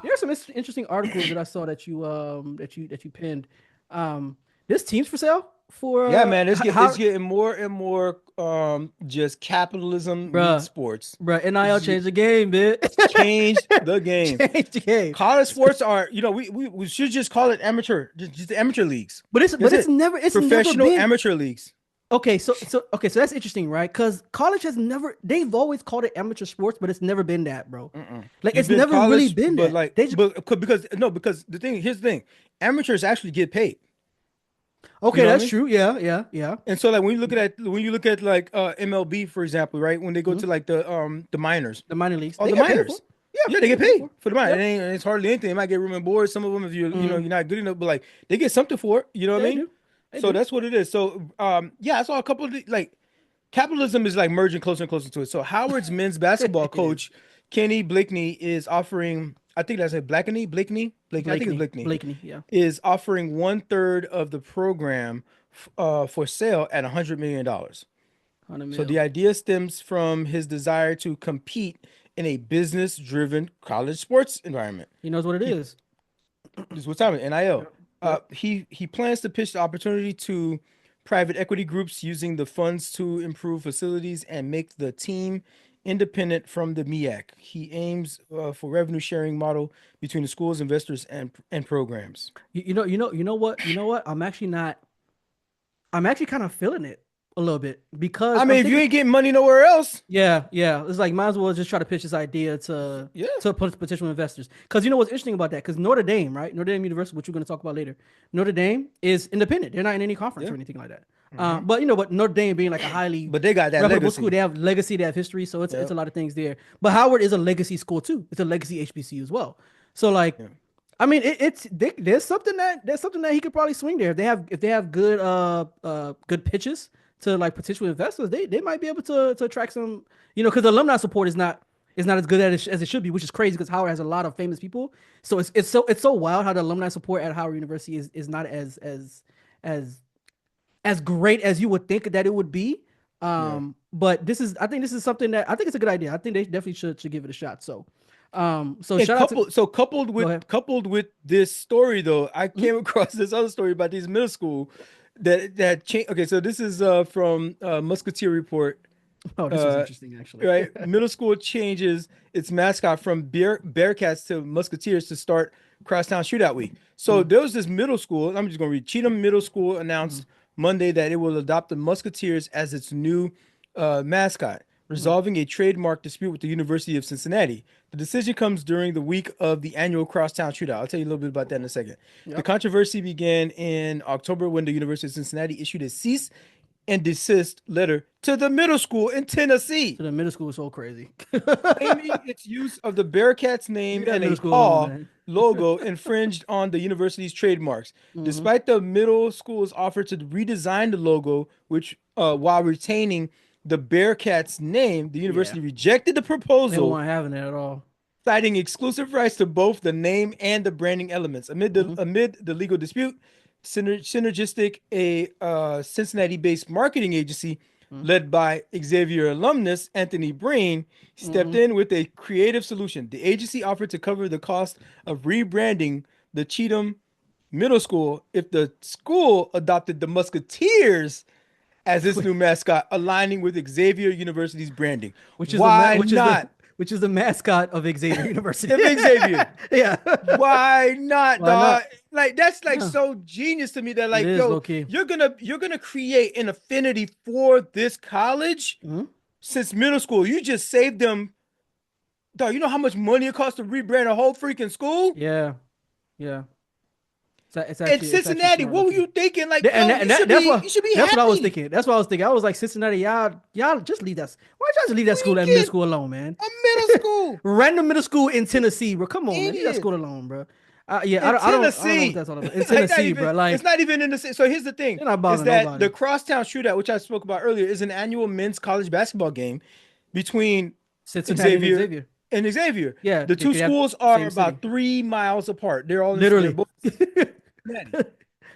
There are some interesting articles that I saw that you pinned. This teams for sale for Yeah, man, it's how, getting more and more just capitalism meets bruh, sports. bruh, NIL It's changed the game, bitch. changed the game. Changed the game. College sports are, we should just call it amateur, just the amateur leagues. But it's That's but it's it. never it's never Professional been amateur leagues. okay. So that's interesting, right? Because college has never they've always called it amateur sports, but it's never been that, bro. Mm-mm. Like You've it's been never really college, been but that. like, They just because no, because here's the thing, amateurs actually get paid. You okay, know what I that's mean? true. Yeah, yeah, yeah. And so like when you look at like MLB for example, right? When they go Mhm. to like the minors, The minor leagues or they the get paid for minors, it. Yeah, yeah, they they get get paid paid for it. for the minor. Yep. It's hardly anything. They might get room and board. Some of them, if you're Mhm. not good enough, but like they get something for it. You know what I Yeah, they mean? do. They So do. that's what it is. So yeah, I saw a couple of like capitalism is like merging closer and closer to it. So Howard's men's basketball It is. coach Kenny Blakeney is offering. I think that's it. Blakeney. I think it's Blakeney Blakeney. Yeah. is offering 1/3 of the program for sale at $100 million. 100 So the mil. idea stems from his desire to compete in a business-driven college sports environment. He knows what it He is. This is what's happening. NIL. Yep. Yep. He plans to pitch the opportunity to private equity groups using the funds to improve facilities and make the team independent from the MEAC. He aims for revenue sharing model between the schools, investors, and programs. You know what? I'm actually kind of feeling it a little bit because I I'm mean, if you thinking, ain't getting money nowhere else, yeah, yeah. It's like might as well just try to pitch this idea to yeah. potential investors. Because you know what's interesting about that? Because Notre Dame, right? Notre Dame University, which we're going to talk about later. Notre Dame is independent. They're not in any conference Yeah. or anything like that. Hmm. But Notre Dame being like a highly But they got that reputable school, legacy. they have legacy, they have history, so it's Yeah. a lot of things there. But Howard is a legacy school too. It's a legacy HBCU as well. So like Yeah. I mean, there's something that he could probably swing there if they have good good pitches to like potential investors. They might be able to attract some because the alumni support is not as good as it should be, which is crazy because Howard has a lot of famous people. So it's so wild how the alumni support at Howard University is not as as great as you would think that it would be. Yeah. But I think this is something that I think it's a good idea. I think they definitely should give it a shot. So And shout out to coupled go with ahead. this story though, I Mhm. came across this other story about these middle school that changed. Okay, so this is from Musketeer Report. Oh, this was Uh, interesting actually. right, middle school changes its mascot from Bearcats to Musketeers to start Crosstown Shootout Week. So Mhm, there was this middle school. I'm just going to read. Cheatham Middle School mhm, announced Monday that it will adopt the Musketeers as its new mascot, mhm. resolving a trademark dispute with the University of Cincinnati. The decision comes during the week of the annual Crosstown Shootout. I'll tell you a little bit about that in a second. The Yep. controversy began in October when the University of Cincinnati issued a cease and desist letter to the middle school in Tennessee, So the middle school is so crazy. claiming its use of the Bearcats Leave name that and middle a school alone, paw man. logo infringed on the university's trademarks. Hmm. Despite the middle school's offer to redesign the logo, which while retaining the Bearcats name, the Yeah, university rejected the they proposal, weren't having it at all. citing exclusive rights to both the name and the branding elements. Hmm. Amid the legal dispute, Synergistic, a Cincinnati-based marketing agency led by Xavier alumnus Anthony Breen, stepped Hmm. in with a creative solution. The agency offered to cover the cost of rebranding the Cheatham Middle School if the school adopted the Musketeers as its new mascot, aligning with Xavier University's branding. Which is Why not? which is the mascot of Xavier University. If Xavier, Yeah. why not, Why dog? not? Like that's like Yeah, so genius to me that it like, is yo, low key. you're gonna create an affinity for this college Hmm. since middle school. You just saved them, dog. You know how much money it costs to rebrand a whole freaking school? Yeah, yeah. And It's actually Cincinnati, smart what were looking. you thinking? Like, And yo, you should be that's what I was happy. thinking. That's what I was thinking. I was like Cincinnati, y'all just leave that. Why don't y'all just leave that school, that middle Freaking school alone, man? a middle school Random middle school in Tennessee, bro. Come on, man, leave that idiot school alone, bro. Yeah, in I don't know what Tennessee. that's all about. In Like not Tennessee, even, bro. it's Like not even in the so here's the thing they're not is bothering that the nobody. Crosstown Shootout, which I spoke about earlier, is an annual men's college basketball game between Cincinnati and Xavier Xavier. and Xavier. Yeah, The they two could have schools are same about city. 3 miles apart. They're Literally. both Cincinnati, making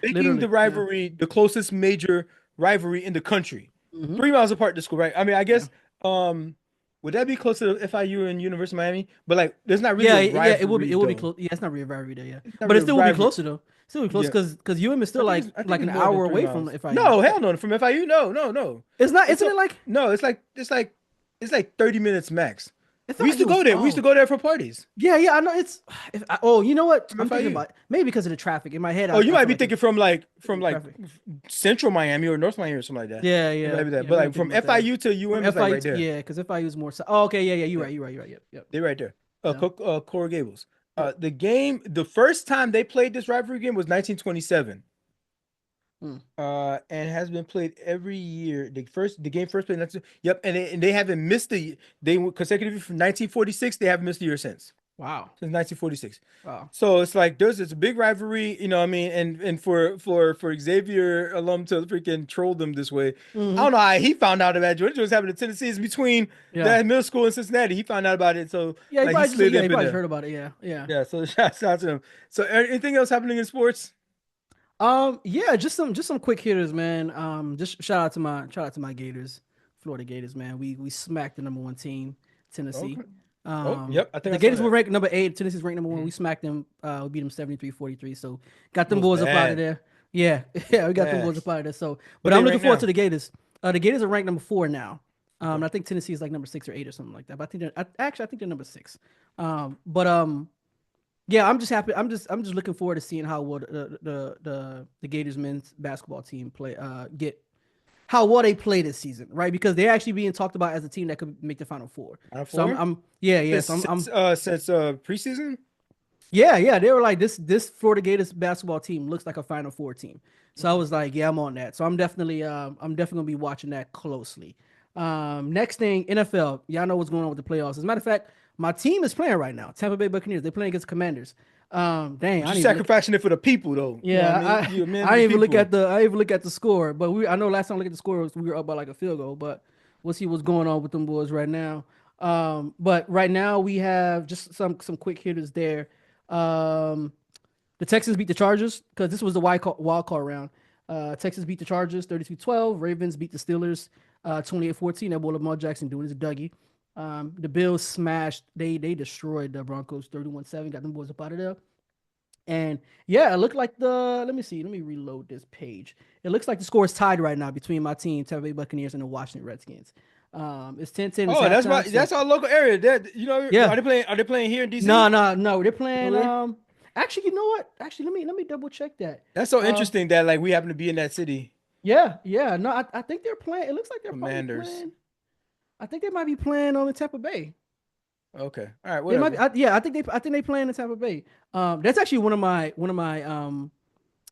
the Literally. Yeah. rivalry the closest major rivalry in the country. Hmm. 3 miles apart, the school, right? I mean, I Yeah. guess um Would that be close to FIU and University of Miami? But like, there's not really a Yeah, it rivalry will be though. close. Yeah, it's not really a rivalry there, yeah, It's not but it really a still will be rivalry. closer though. Still be close Yeah, because UM is still I think like it's an more than hour three away from miles. FIU. No, hell no. From FIU, no, no, no. It's not, It's isn't a, it like no. It's like 30 minutes max. it felt We used like to it was go there. We used to go there for parties yeah, I know it's oh, you know what? from I'm thinking FIU. about maybe because of the traffic in my head. Oh, you I might feel be like thinking from like traffic. Central Miami or North Miami or something like that. It might be that. Yeah. But Maybe I'm like thinking from about that. Yeah. FIU to From UM is like FIU, right there. yeah, because FIU is more. Oh, okay, yeah, Yeah, you're right. Yep. they're right there. Yeah. Coral Gables. Yep. The first time they played this rivalry game was 1927. Hmm. And has been played every year. The game first played. Yep, and they haven't missed they were consecutively from 1946. They haven't missed a year Wow. since 1946. Wow. So it's like there's this big rivalry, you know what I mean? And for Xavier alum to freaking troll them this way. I Hmm. don't know how he found out about Georgia was having a Tennessee. It's between Yeah. that middle school and Cincinnati. He found out about it. So Yeah. like he slid He up in probably just there. heard about it. Yeah. Yeah. Yeah, so shout out to him. So anything else happening in sports? Yeah, just some quick hitters, man. Just shout out to my Gators, Florida Gators, man. We smacked the number one team, Tennessee. Okay. Oh, yep. I think The I saw Gators were that. ranked number 8. Tennessee's ranked number 1. Mhm. We smacked them. We beat them 73-43. So got It them was boys up out of bad. there. Yeah, yeah, we got them Bad. boys up out of there. So, but What I'm they looking rank forward to now? the Gators. The Gators are ranked number 4 now. Okay. I think Tennessee is like number 6 or 8 or something like that. But I think I think they're number 6. But yeah, I'm just happy. I'm just looking forward to seeing how well the Gators men's basketball team play get how well they play this season, right? Because they're actually being talked about as a team that could make the Final Four. Final So four? I'm yeah. Since So since I'm uh since uh preseason? yeah. They were like this Florida Gators basketball team looks like a Final Four team. So I Okay. was like, yeah, I'm on that. So I'm definitely gonna be watching that closely. Next thing, NFL. Y'all know what's going on with the playoffs. As a matter of fact, my team is playing right now. Tampa Bay Buccaneers. They're playing against Commanders. Dang, But I you didn't even look. sacrificing it for the people though. You know what I Yeah, mean? You're a man I for the didn't even look people. at I didn't even look at the score. But I know last time I looked at the score we were up by like a field goal. But we'll see what's going on with them boys right now. But right now we have just some quick hitters there. Um, the Texans beat the Chargers because this was the wild card round. Texas beat the Chargers 32-12. Ravens beat the Steelers 28-14. That boy Lamar Jackson doing his Dougie. The Bills smashed. They destroyed the Broncos 31-7. Got them boys up out of there. And yeah, it looked like let me see. Let me reload this page. It looks like the score is tied right now between my team, Tampa Bay Buccaneers, and the Washington Redskins. It's 10-10. It's Oh, halftime. So that's our local area. That you know, yeah. are they playing here in DC? No. They're Over playing. there? Actually, you know what? Actually, let me double check that. That's so Uh, interesting that like we happen to be in that city. yeah. No, I think they're playing. It looks like they're probably Commanders. playing. I think they might be playing on the Tampa Bay. Okay. All right, They might be. whatever. Yeah, I think they playing in Tampa Bay. That's actually one of my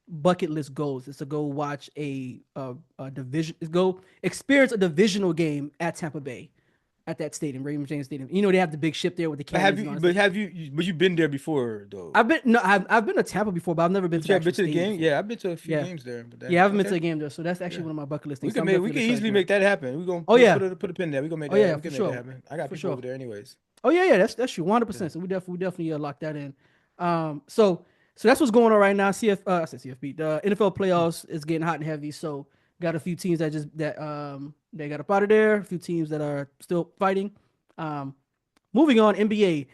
bucket list goals is to go watch a division, go experience a divisional game at Tampa Bay, at that stadium, Raymond James Stadium. You know they have the big ship there with the cannons and all that stuff. But you've been there before though. I've been to Tampa before, but I've never been But to you the have been actual to the stadium game? before. Yeah, I've been to a few Yeah, games there. But yeah, I then haven't been to okay. a game there, so that's actually Yeah. one of my bucket list We things. So can I'm make we definitely can excited easily for make that. that happen. We're gonna Oh yeah, put a pin there. We're gonna make oh that happen. yeah, We for can make that sure, happen. I got for people sure. over there anyways. Oh yeah, that's true, Yeah. 100%. So we definitely lock that in. So that's what's going on right now. I said CFB. The NFL playoffs is getting hot and heavy. So got a few teams that they got up out of there. A few teams that are still fighting. Um, Moving on, NBA.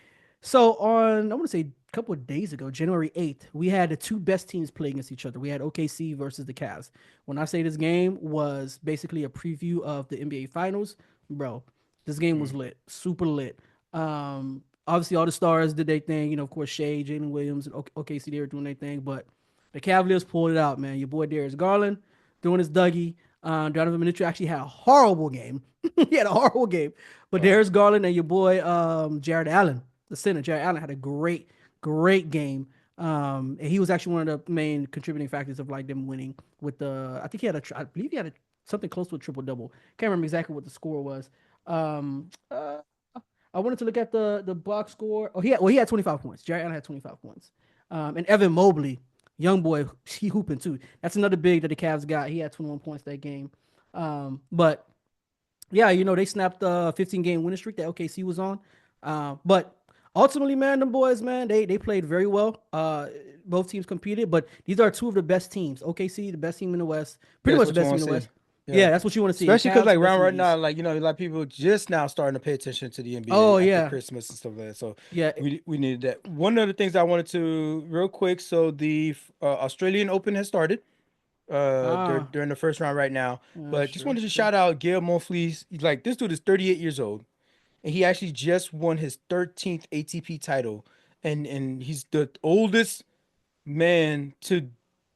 So I want to say a couple of days ago, January 8th, we had the two best teams play against each other. We had OKC versus the Cavs. When I say this game was basically a preview of the NBA Finals, bro, this game was Mm. lit, super lit. Obviously, all the stars did their thing. You know, of course, Shea, Jalen Williams, and OKC, they were doing their thing. But the Cavaliers pulled it out, man. Your boy Darius Garland doing his Dougie. Donovan Mitchell actually had a horrible game. He had a horrible game. But Wow. Darius Garland and your boy Jared Allen, the center, Jared Allen had a great game. And he was actually one of the main contributing factors of like them winning with I think he had I believe he had something close to a triple double. Can't remember exactly what the score was. Um, uh, I wanted to look at the box score. Oh, he had 25 points. Jared Allen had 25 points. And Evan Mobley, young boy, he hooping too. That's another big that the Cavs got. He had 21 points that game. But yeah, you know, they snapped the 15-game winning streak that OKC was on. But ultimately, man, them boys, man, they played very well. Both teams competed, but these are two of the best teams. OKC, the best team in the West, Yeah, pretty that's much the what you best team want in to the say. West. Yeah. Yeah, that's what you want to see. In Especially because Cavs, like rest around in right now, peace. like a lot of people just now starting to pay attention to the Oh NBA after yeah, Christmas and stuff like that. So yeah. we needed that. One of the things I wanted to real quick. So the Australian Open has started. They're Ah, in the first round right now. But just sure, wanted to sure. shout out Gail Monfils. Like this dude is 38 years old, and he actually just won his 13th ATP title, and he's the oldest man to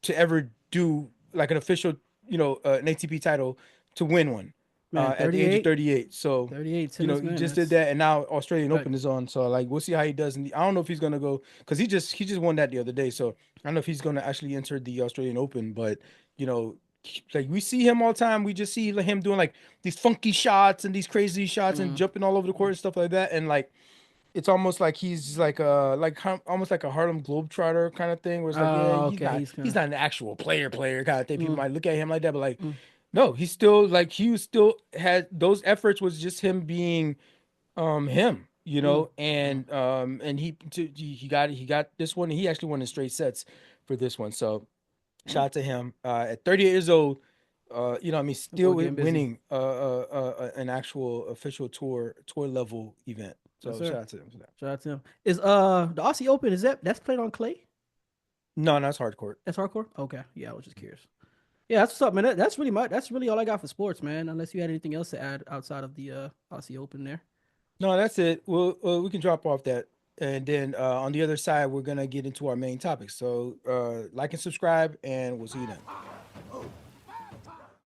ever do like an official, an ATP title to win one Man, at the age of 38, 38. So, 38 tennis, he man. just did That's that, and now Australian respect. Open is on. So like we'll see how he does. I don't know if he's gonna go because he just won that the other day. So I don't know if he's gonna actually enter the Australian Open, but you know. Like we see him all the time, we just see like, him doing like these funky shots and these crazy shots and Mm, jumping all over the court and stuff like that. And like it's almost like he's like almost like a Harlem Globetrotter kind of thing, where it's like, yeah, oh, he's okay. not He's he's gonna. not an actual player kind of thing. People Mm, might look at him like that, but like, mm, no, he's still like he was still had those efforts was just him being him, mm, mm. and he got this one. And he actually won in straight sets for this one. So shout Mm. out to him. At 38 years old, That still boy getting busy. winning an actual official tour level event. Yes, So sir. shout out to him for that. Shout out to him. Is the Aussie Open? Is that's played on clay? No, that's hardcore. That's hardcore. Okay, yeah, I was just curious. Yeah, that's what's up, man. That's really that's really all I got for sports, man. Unless you had anything else to add outside of the Aussie Open there. No, that's it. We can drop off that, and then on the other side, we're gonna get into our main topic. So like and subscribe, and we'll see you then.